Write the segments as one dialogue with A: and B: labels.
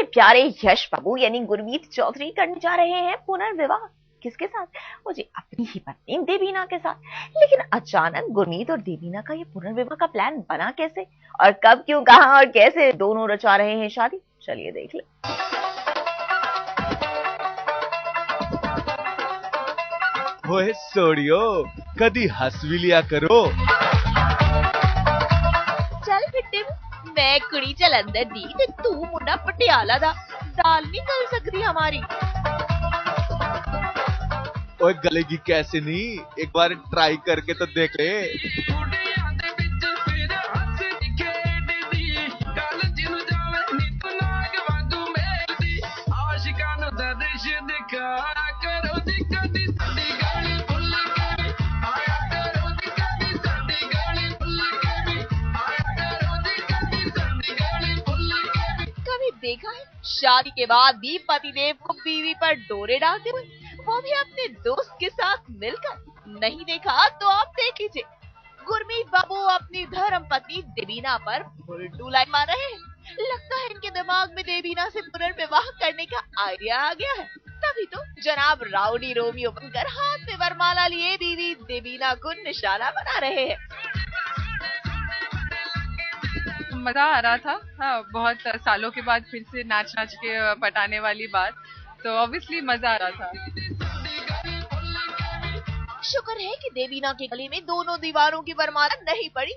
A: हमारे प्यारे यश बाबू यानी गुरमीत चौधरी करने जा रहे हैं पुनर्विवाह। किसके साथ? वो जी अपनी ही पत्नी देवीना के साथ। लेकिन अचानक गुरमीत और देवीना का ये पुनर्विवाह का प्लान बना कैसे, और कब, क्यों, कहां और कैसे दोनों रचा रहे हैं शादी? चलिए देख ले।
B: ओए सोड़ियो, कदी हंस भी लिया करो।
C: चल फिर मैं कुड़ी जलंधर दी ते तू मुंडा पटियाला दा, दाल नहीं गल सकती हमारी।
B: ओए गलेगी कैसे नहीं, एक बार ट्राई करके तो देख ले।
C: देखा है शादी के बाद भी पतिदेव को बीवी पर डोरे डालते हुए, वो भी अपने दोस्त के साथ मिलकर। नहीं देखा तो आप देख लीजिए, गुरमीत बाबू अपनी धर्म पत्नी देवीना पर उल्टू लाइन मार रहे हैं। लगता है इनके दिमाग में देवीना से पुनर्विवाह करने का आइडिया आ गया है। तभी तो जनाब राउडी रोमियो बनकर हाथ में वरमाला लिए बीवी देवीना को निशाना बना रहे हैं।
D: मजा आ रहा था। हाँ, बहुत सालों के बाद फिर से नाच नाच के पटाने वाली बात, तो ऑब्वियसली मजा आ रहा था।
C: शुक्र है कि देवीना के गले में दोनों दीवारों की वरमाला नहीं पड़ी।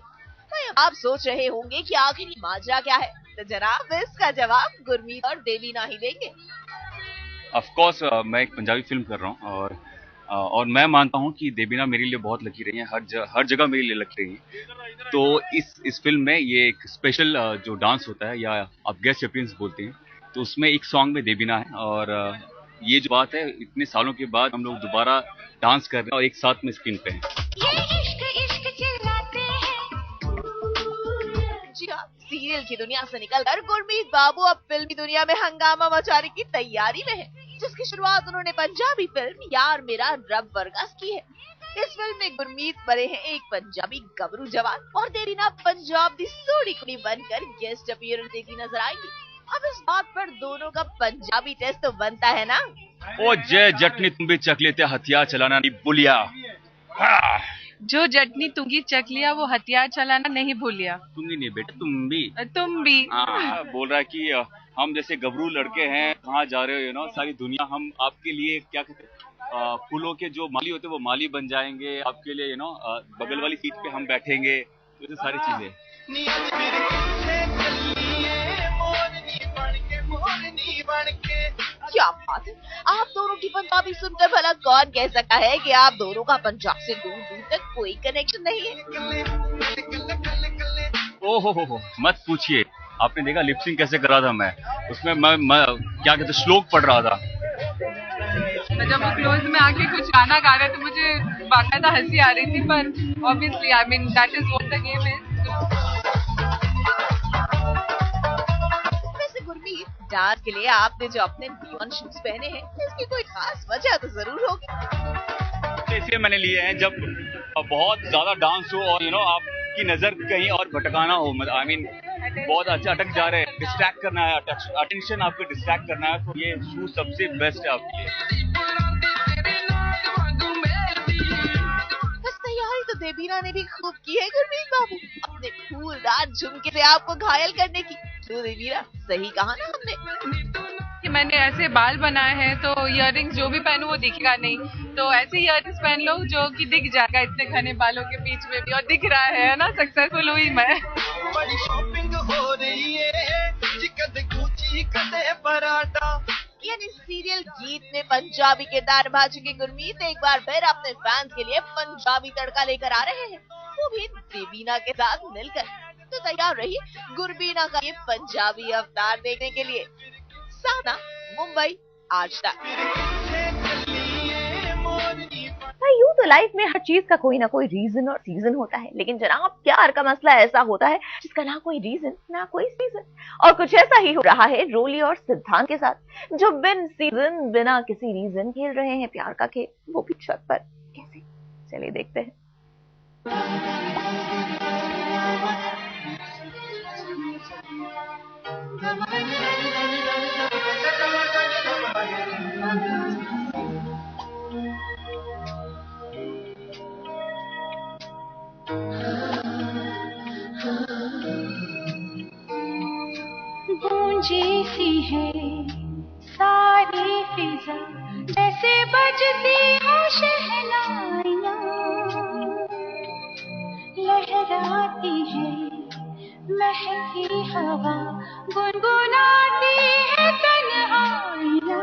C: आप सोच रहे होंगे कि आखिर माजरा क्या है, तो जनाब इसका जवाब गुरमीत और देवीना ही देंगे।
E: ऑफ कोर्स मैं एक पंजाबी फिल्म कर रहा हूँ और मैं मानता हूँ कि देवीना मेरे लिए बहुत लकी रही है, हर जगह मेरे लिए लकी रही है। तो इस फिल्म में ये एक स्पेशल जो डांस होता है, या आप गेस्ट अपीयरेंस बोलते हैं, तो उसमें एक सॉन्ग में देवीना है। और ये जो बात है, इतने सालों के बाद हम लोग दोबारा डांस कर रहे हैं और एक साथ में स्क्रीन पे हैं।
C: जी हाँ, सीरियल की दुनिया से निकलकर गुरमीत बाबू अब फिल्मी दुनिया में हंगामा मचाने की तैयारी में है, जिसकी शुरुआत उन्होंने पंजाबी फिल्म यार मेरा रब वर्गास की है। इस फिल्म में गुरमीत बने हैं एक पंजाबी गबरू जवान, और देवीना पंजाब दी सोड़ी कुड़ी बनकर गेस्ट अपीयरेंस देती नजर आएंगी। अब इस बात पर दोनों का पंजाबी टेस्ट तो बनता है ना।
E: ओ जय जटनी तुम भी चक लेते हथियार चलाना नहीं भूलिया।
D: जो जटनी तुंगी चक लिया वो हथियार चलाना नहीं भूलिया।
E: तुंगी नहीं बेटा, तुम भी। बोल रहा है कि हम जैसे गबरू लड़के हैं, कहाँ जा रहे हो, यू नो, सारी दुनिया हम आपके लिए क्या कहते हैं, फूलों के जो माली होते हैं वो माली बन जाएंगे आपके लिए, यू नो, बगल वाली सीट पे हम बैठेंगे, तो सारी चीजें।
C: क्या बात है, आप दोनों की पंजाबी सुनकर भला कौन कह सकता है कि आप दोनों का पंजाब से दूर दूर तक कोई कनेक्शन नहीं है।
E: ओहो मत पूछिए, आपने देखा लिपसिंग कैसे कर रहा था मैं उसमें, मैं क्या कहते श्लोक पढ़ रहा था।
D: जब वो क्लोज में आके कुछ गाना गा रहे थे, मुझे बाकायदा हंसी आ रही थी, पर obviously I mean that is what the game is.
C: वैसे गुरमीत, डांस के लिए आपने जो अपने नियॉन शूज पहने हैं, इसकी कोई खास वजह तो जरूर होगी।
E: इसलिए मैंने लिए हैं, जब बहुत ज्यादा डांस हो और यू नो आपकी नजर कहीं और भटकाना हो, आई मीन बहुत अच्छा अटक जा रहे हैं, डिस्ट्रैक्ट करना है, अटेंशन आपको डिस्ट्रैक्ट करना है, तो ये शूज सबसे बेस्ट है आपके लिए।
C: बस तैयारी तो देवीना ने भी खूब की है गुरमीत बाबू, अपने फूलदार झुमके से आपको घायल करने की। तो देवीना, सही कहा ना हमने
D: कि मैंने ऐसे बाल बनाए हैं तो इयररिंग्स जो भी पहनूं वो दिखेगा नहीं, तो ऐसे इयररिंग्स पहन लो जो कि दिख जाएगा इतने घने बालों के बीच में भी, और दिख रहा है ना, सक्सेसफुल हुई मैं। बड़ी शॉपिंग हो रही है,
C: यानी सीरियल गीत में पंजाबी किरदार निभा चुके गुरमीत एक बार फिर अपने फैंस के लिए पंजाबी तड़का लेकर आ रहे हैं, वो भी देवीना के साथ मिलकर। तो तैयार रहिए गुरबीना का ये पंजाबी अवतार देखने के लिए। साना, मुंबई, आज तक।
A: यूं तो लाइफ में हर चीज का कोई ना कोई रीजन और सीजन होता है, लेकिन जनाब प्यार का मसला ऐसा होता है जिसका ना कोई रीजन ना कोई सीजन। और कुछ ऐसा ही हो रहा है रोली और सिद्धांत के साथ, जो बिन सीजन बिना किसी रीजन खेल रहे हैं प्यार का खेल, वो भी छत पर। कैसे? चलिए देखते हैं।
F: गूंजी सी है सारी फिजा, जैसे बजती हो शहनाइयाँ, लहराती है महकी हवा, गुनगुनाती है तन्हाइयाँ।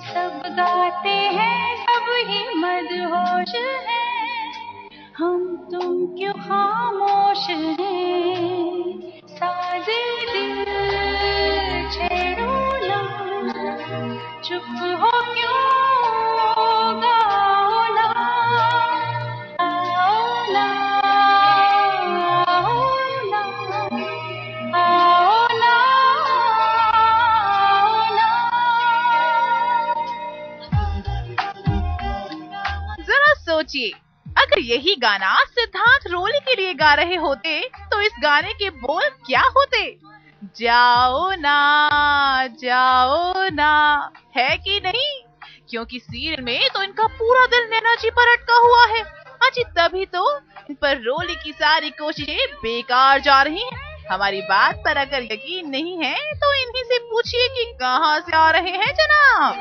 F: सब गाते हैं, सब ही मदहोश हैं, हम तुम क्यों खामोश हैं। साजे दिल छेड़ो ना, चुप हो क्यों, गाओ ना, आओ ना, आओ ना, आओ ना,
C: जरा सोचिए, अगर यही गाना सिद्धांथ रोली के लिए गा रहे होते तो इस गाने के बोल क्या होते? जाओ ना, है कि नहीं? क्योंकि सीरियल में तो इनका पूरा दिल नैना जी पर अटका हुआ है। अजी तभी तो इन पर रोली की सारी कोशिशें बेकार जा रही हैं। हमारी बात पर अगर यकीन नहीं है तो इन्हीं से पूछिए कि कहाँ से आ रहे हैं जनाब।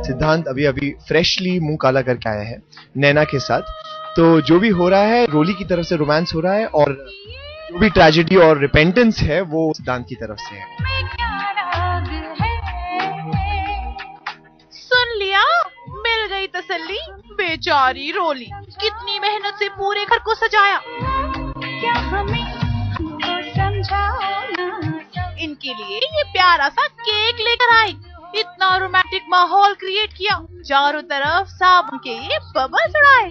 G: सिद्धांत अभी फ्रेशली मुंह काला करके आया है नैना के साथ, तो जो भी हो रहा है रोली की तरफ से रोमांस हो रहा है, और जो भी ट्रेजेडी और रिपेंटेंस है वो सिद्धांत की तरफ से है।
C: सुन लिया, मिल गई तसल्ली। बेचारी रोली, कितनी मेहनत से पूरे घर को सजाया।
F: क्या हमें समझाओ ना,
C: इनके लिए ये प्यारा सा केक लेकर आई, इतना रोमांटिक माहौल क्रिएट किया, चारों तरफ साबुन के ये बबल्स उड़ाए।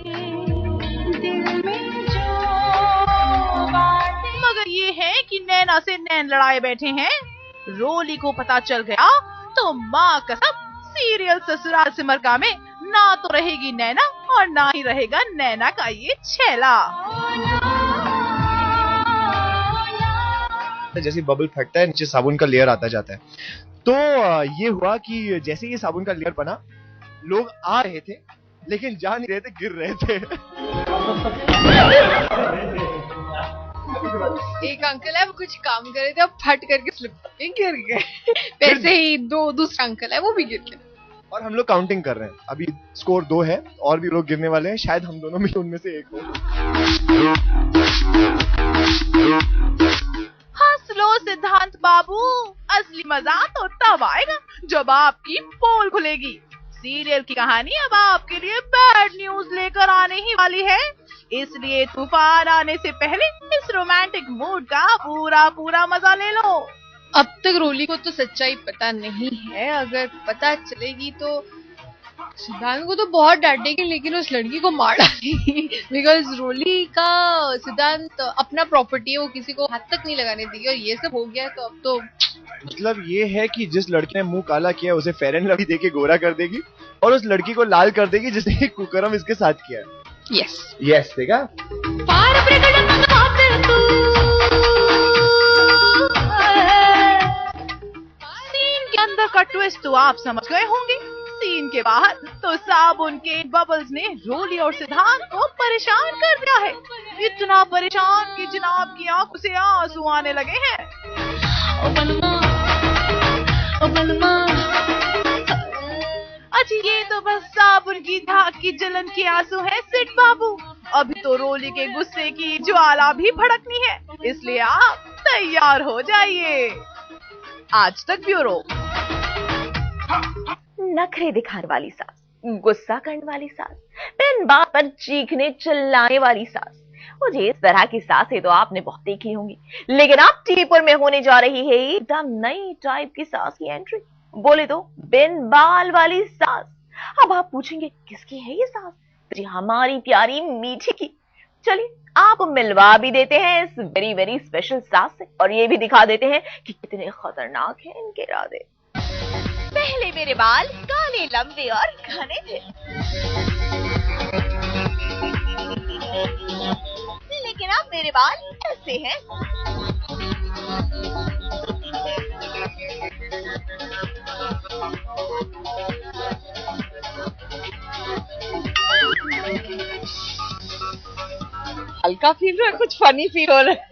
F: दिल में जो बातें,
C: मगर ये है कि नैना से नैन लड़ाए बैठे हैं। रोली को पता चल गया तो माँ कसम सीरियल ससुराल सिमरका में ना तो रहेगी नैना और ना ही रहेगा नैना का ये छेला।
G: जैसे बबल फटता है नीचे साबुन का लेयर आता जाता है, तो ये हुआ कि जैसे ये साबुन का लेयर बना, लोग आ रहे थे लेकिन जा नहीं रहे थे, गिर रहे थे।
H: एक अंकल है, वो कुछ काम कर रहे थे, अब फट करके स्लिप करके गिर गए। वैसे ही दूसरा अंकल है, वो भी गिर गए।
G: और हम लोग काउंटिंग कर रहे हैं, अभी स्कोर 2 है, और भी लोग गिरने वाले हैं, शायद हम दोनों में उनमें से एक हो।
C: हंस लो सिद्धांत बाबू, असली मजा तो तब आएगा जब आपकी पोल खुलेगी। सीरियल की कहानी अब आपके लिए बैड न्यूज लेकर आने ही वाली है, इसलिए तूफान आने से पहले इस रोमांटिक मूड का पूरा मजा ले लो।
H: अब तक रोली को तो सच्चाई पता नहीं है, अगर पता चलेगी तो सिद्धांत को तो बहुत डांटेगी, लेकिन उस लड़की को मार डालेगी। बिकॉज रोली का सिद्धांत अपना प्रॉपर्टी है, वो किसी को हाथ तक नहीं लगाने देगी, और ये सब हो गया तो अब तो
G: मतलब ये है कि जिस लड़की ने मुंह काला किया उसे फेयर एंड लवली देके गोरा कर देगी, और उस लड़की को लाल कर देगी जिसने कुकर्म इसके साथ किया। यस देखा।
C: सीन के अंदर का ट्विस्ट तो आप समझ गए होंगे, सीन के बाहर तो साबुन के बबल्स ने रोली और सिद्धांत को परेशान कर दिया है, इतना परेशान कि जनाब की आंखों से आंसू आने लगे हैं। अच्छा ये तो बस साबुन की धाक की जलन के आंसू हैं सिड बाबू, अभी तो रोली के गुस्से की ज्वाला भी भड़कनी है, इसलिए आप तैयार हो जाइए। आज तक ब्यूरो।
A: नखरे दिखाने वाली सास, गुस्सा करने वाली सास, बहन बाप पर चीखने चिल्लाने वाली सास, मुझे इस तरह की सासें तो आपने बहुत देखी होंगी, लेकिन अब टीपुर में होने जा रही है एकदम नई टाइप की सास की एंट्री, बोले तो बिन बाल वाली सास। अब आप पूछेंगे किसकी है ये सास? जी हमारी प्यारी मीठी की। चलिए आप मिलवा भी देते हैं इस वेरी वेरी स्पेशल सास से, और ये भी दिखा देते हैं कि कितने खतरनाक हैं इनके इरादे।
C: पहले मेरे बाल काले लंबे और घने थे, लेकिन अब मेरे बाल ऐसे हैं।
H: हल्का फील रहा है, कुछ फनी फील हो रहा है।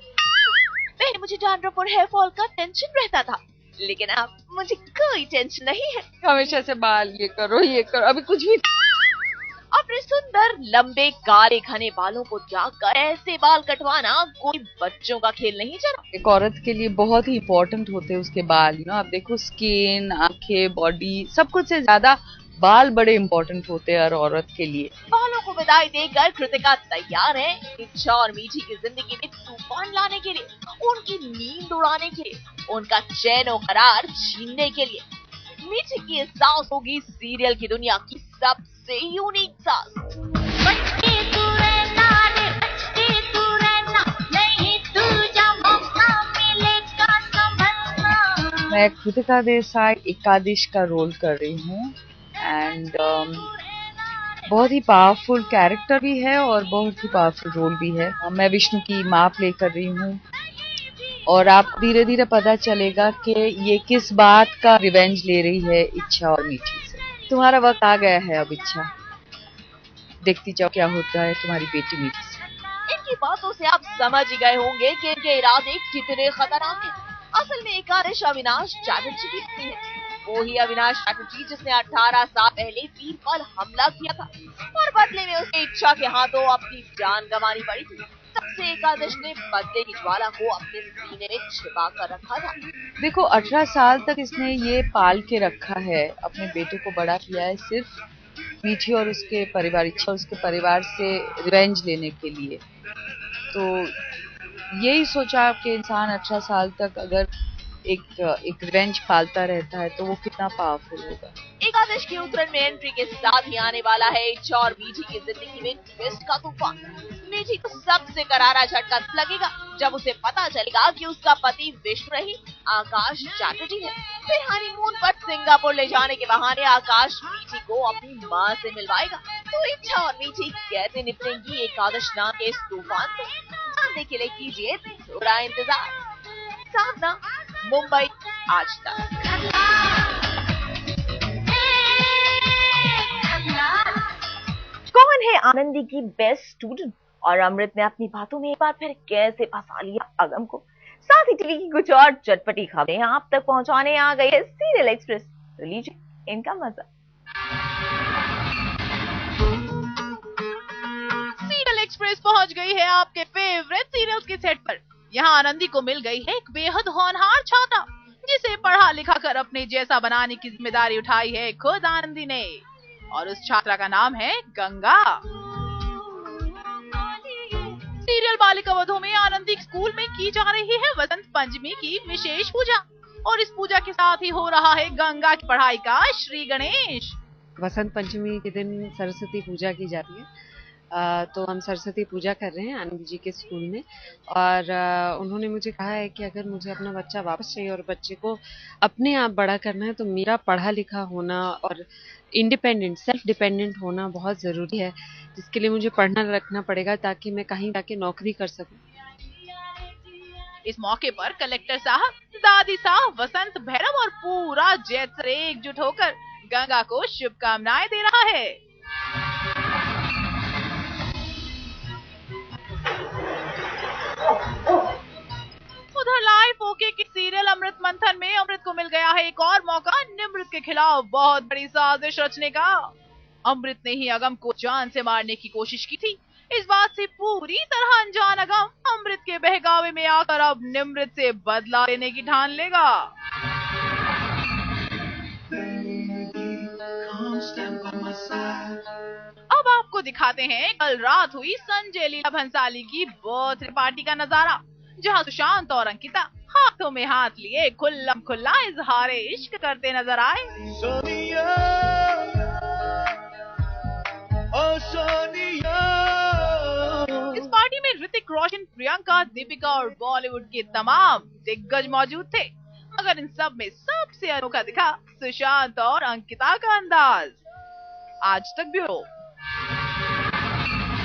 C: मुझे डैंड्रफ और हेयर फॉल का टेंशन रहता था, लेकिन अब मुझे कोई टेंशन नहीं है।
I: हमेशा से बाल ये करो अभी कुछ भी।
C: अपने सुंदर लंबे काले घने बालों को त्याग कर ऐसे बाल कटवाना कोई बच्चों का खेल नहीं चला।
I: एक औरत के लिए बहुत ही इम्पोर्टेंट होते हैं उसके बाल, आप देखो स्किन, आंखें, बॉडी, सब कुछ से ज्यादा बाल बड़े इम्पोर्टेंट होते हैं हर औरत के लिए।
C: बालों को विदाई देकर कृतिका तैयार है इच्छा और मीठी की जिंदगी में तूफान लाने के लिए, उनकी नींद उड़ाने के लिए, उनका चैन और करार छीनने के लिए। मीठी की सास होगी सीरियल की दुनिया की सबसे यूनिक सास।
I: मैं कृतिका देसाई एकादश का रोल कर रही हूँ एंड बहुत ही पावरफुल कैरेक्टर भी है और बहुत ही पावरफुल रोल भी है। मैं विष्णु की माँ प्ले कर रही हूँ और आप धीरे धीरे पता चलेगा कि ये किस बात का रिवेंज ले रही है इच्छा और मीठी से। तुम्हारा वक्त आ गया है अब इच्छा, देखती जाओ क्या होता है तुम्हारी बेटी मीठी से।
C: इनकी बातों से आप समझ ही गए होंगे कि इनके इरादे कितने खतरनाक हैं। असल में एकादश अविनाश चैटर्जी की पत्नी है, वो ही अविनाश चैटर्जी जिसने 18 साल पहले 3 पर हमला किया था और बदले में उसकी इच्छा के हाथों अपनी जान गंवानी पड़ी थी। तब से एकादश ने बदले की ज्वाला को अपने सीने में छिपा कर रखा था।
I: देखो 18 साल तक इसने ये पाल के रखा है, अपने बेटे को बड़ा किया है सिर्फ मीठी और उसके परिवार, इच्छा उसके परिवार से रिवेंज लेने के लिए। तो यही सोचा कि इंसान 18 साल तक अगर एक रिवेंज पालता रहता है तो वो कितना पावरफुल होगा।
C: एकादश के उत्तरायण में एंट्री के साथ ही आने वाला है इच्छा और मीठी की जिंदगी में ट्विस्ट का तूफान। मीठी को सबसे करारा झटका लगेगा जब उसे पता चलेगा कि उसका पति विष्णु रही आकाश चैटर्जी है। फिर हनीमून पर सिंगापुर ले जाने के बहाने आकाश मीठी को अपनी माँ से मिलवाएगा। तो इच्छा और मीठी कैसे निपटेंगी एकादश नाम के इस तूफान से, जानने के लिए कीजिए थोड़ा इंतजार। साधना, मुंबई, आज तक।
A: कौन है आनंदी की बेस्ट स्टूडेंट और अमृत ने अपनी बातों में एक बार फिर कैसे फंसा लिया अगम को। साथ ही टीवी की कुछ और चटपटी खबरें आप तक पहुंचाने आ गई है सीरियल एक्सप्रेस, तो लीजिए इनका मजा।
C: सीरियल एक्सप्रेस पहुंच गई है आपके फेवरेट सीरियल्स के सेट पर। यहाँ आनंदी को मिल गई है एक बेहद होनहार छात्रा जिसे पढ़ा लिखा कर अपने जैसा बनाने की जिम्मेदारी उठाई है खुद आनंदी ने, और उस छात्रा का नाम है गंगा। सीरियल बालिका वधू में आनंदी स्कूल में की जा रही है वसंत पंचमी की विशेष पूजा, और इस पूजा के साथ ही हो रहा है गंगा की पढ़ाई का श्री गणेश।
J: वसंत पंचमी के दिन सरस्वती पूजा की जाती है, तो हम सरस्वती पूजा कर रहे हैं आनंद जी के स्कूल में। और उन्होंने मुझे कहा है कि अगर मुझे अपना बच्चा वापस चाहिए और बच्चे को अपने आप बड़ा करना है तो मेरा पढ़ा लिखा होना और इंडिपेंडेंट, सेल्फ डिपेंडेंट होना बहुत ज़रूरी है, जिसके लिए मुझे पढ़ना रखना पड़ेगा ताकि मैं कहीं जाके नौकरी कर सकूं।
C: इस मौके पर कलेक्टर साहब, दादी साहब, वसंत भैरव और पूरा जैतसर एकजुट होकर गंगा को शुभकामनाएं दे रहा है। उधर लाइव ओके के सीरियल अमृत मंथन में अमृत को मिल गया है एक और मौका निमृत के खिलाफ बहुत बड़ी साजिश रचने का। अमृत ने ही अगम को जान से मारने की कोशिश की थी। इस बात से पूरी तरह अनजान अगम अमृत के बहकावे में आकर अब निमृत से बदला लेने की ठान लेगा। अब आपको दिखाते हैं कल रात हुई संजय लीला भंसाली की बर्थडे पार्टी का नजारा, जहां सुशांत और अंकिता हाथों में हाथ लिए खुल्लम खुल्ला इजहार इश्क करते नजर आए। इस पार्टी में ऋतिक रोशन, प्रियंका, दीपिका और बॉलीवुड के तमाम दिग्गज मौजूद थे, मगर इन सब में सबसे अनोखा दिखा सुशांत और अंकिता का अंदाज। आज तक ब्यूरो।